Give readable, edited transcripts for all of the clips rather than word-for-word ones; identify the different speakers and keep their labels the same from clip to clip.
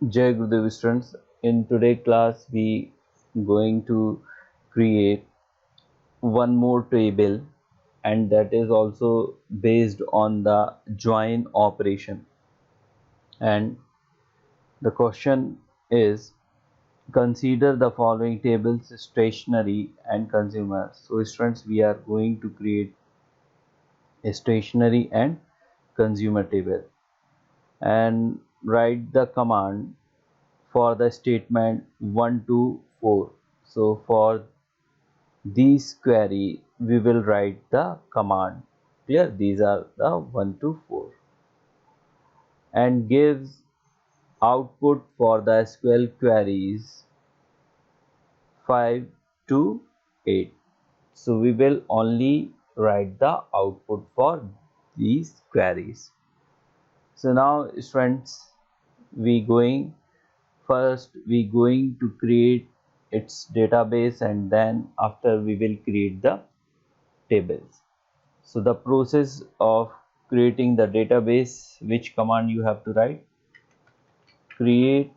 Speaker 1: Jai Gurudev students. In today's class, we going to create one more table, and that is also based on the join operation. And the question is, consider the following tables: stationery and consumer. So students, we are going to create a stationery and consumer table, and write the command for the statement 1 to 4. So for this query we will write the command. Clear? These are the 1 to 4, and gives output for the SQL queries 5 to 8. So we will only write the output for these queries. So now students, we going to create its database, and then after we will create the tables. So the process of creating the database, which command you have to write? Create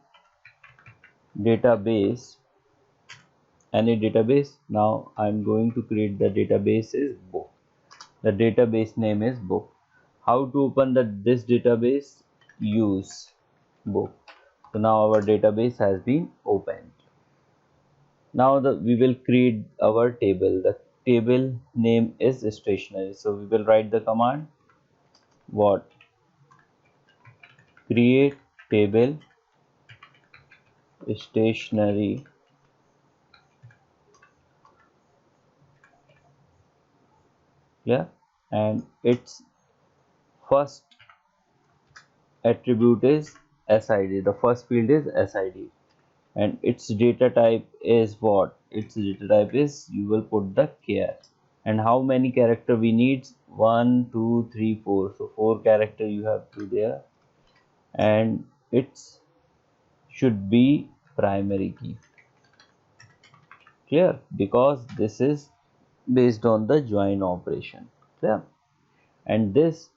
Speaker 1: database, any database. Now I'm going to create the database is book. The database name is book. How to open this database? Use book. So now our database has been opened. Now we will create our table. The table name is stationery. So we will write the command what? Create table stationery, yeah, and its first attribute is SID. The first field is SID, and its data type is what? Its data type is, you will put the char. And how many character we need? 1 2 3 4. So 4 character you have to there, and its should be primary key. Clear? Because this is based on the join operation. Clear? And this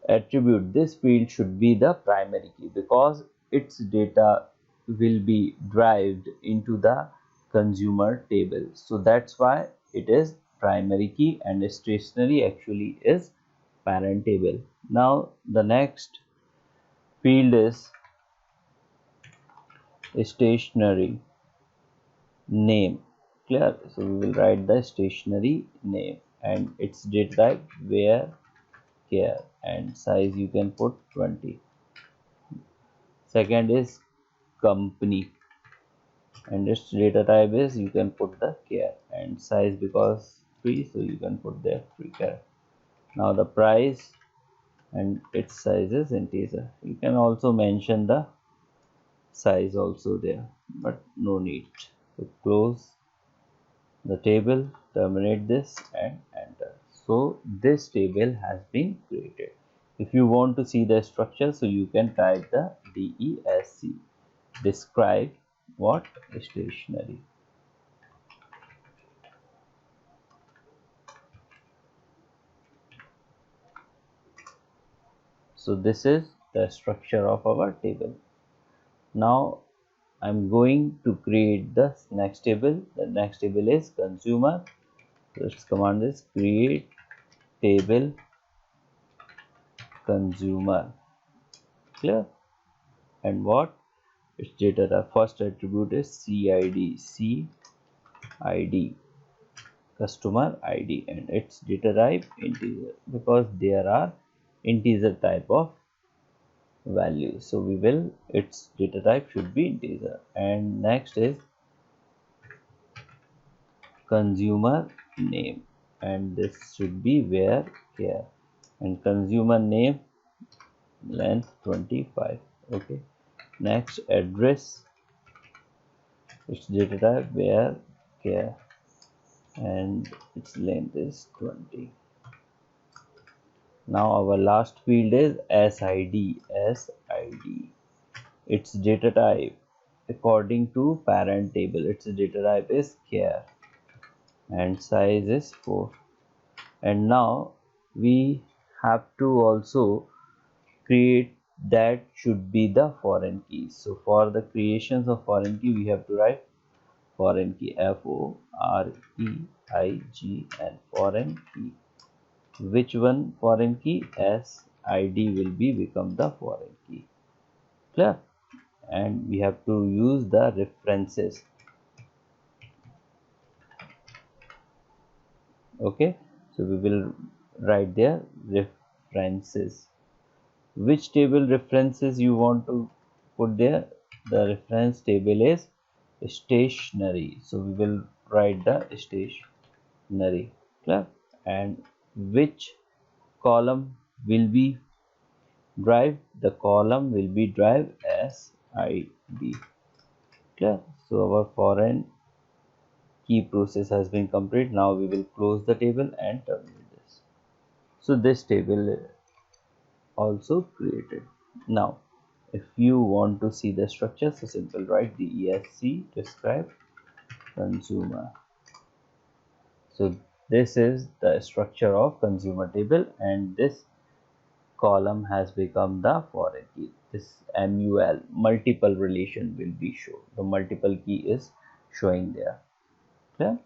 Speaker 1: attribute, this field should be the primary key, because its data will be derived into the consumer table. So that's why it is primary key, and stationery actually is parent table. Now the next field is stationery name. Clear? So we will write the stationery name, and its data type where care, and size you can put 20. Second is company, and its data type is, you can put the care, and size because free, so you can put there free care. Now the price, and its size is integer. You can also mention the size also there, but no need. So close the table, terminate this, and enter. So this table has been created. If you want to see the structure, so you can type the DESC, describe what? Stationery. So this is the structure of our table. Now I'm going to create the next table. The next table is consumer. So its command is create table consumer. Clear? And what? Its data, the first attribute is CID, CID, customer ID, and its data type integer, because there are integer type of value. So we will, its data type should be integer. And next is consumer name, and this should be where care, and consumer name length 25. Okay. Next address, its data type where care, and its length is 20. Now our last field is SID. SID, its data type according to parent table, its data type is care, and size is 4. And now we have to also create that should be the foreign key. So for the creations of foreign key, we have to write foreign key, FOREIG, and foreign key. Which one foreign key? SID will be become the foreign key. Clear? And we have to use the references. Okay, so we will write there references. Which table references you want to put there? The reference table is stationery, so we will write the stationery. Clear? And which column will be drive? The column will be drive SID. Clear? So our foreign key process has been complete. Now we will close the table and terminate this. So this table also created. Now if you want to see the structure, so simple, write DESC describe consumer. So this is the structure of consumer table, and this column has become the foreign key. This MUL multiple relation will be shown. The multiple key is showing there. Clear?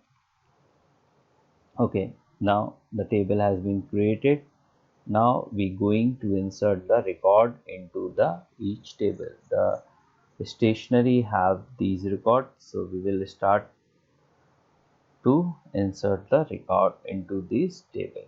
Speaker 1: Okay, now the table has been created. Now we going to insert the record into the each table. The stationery have these records, so we will start to insert the record into this table.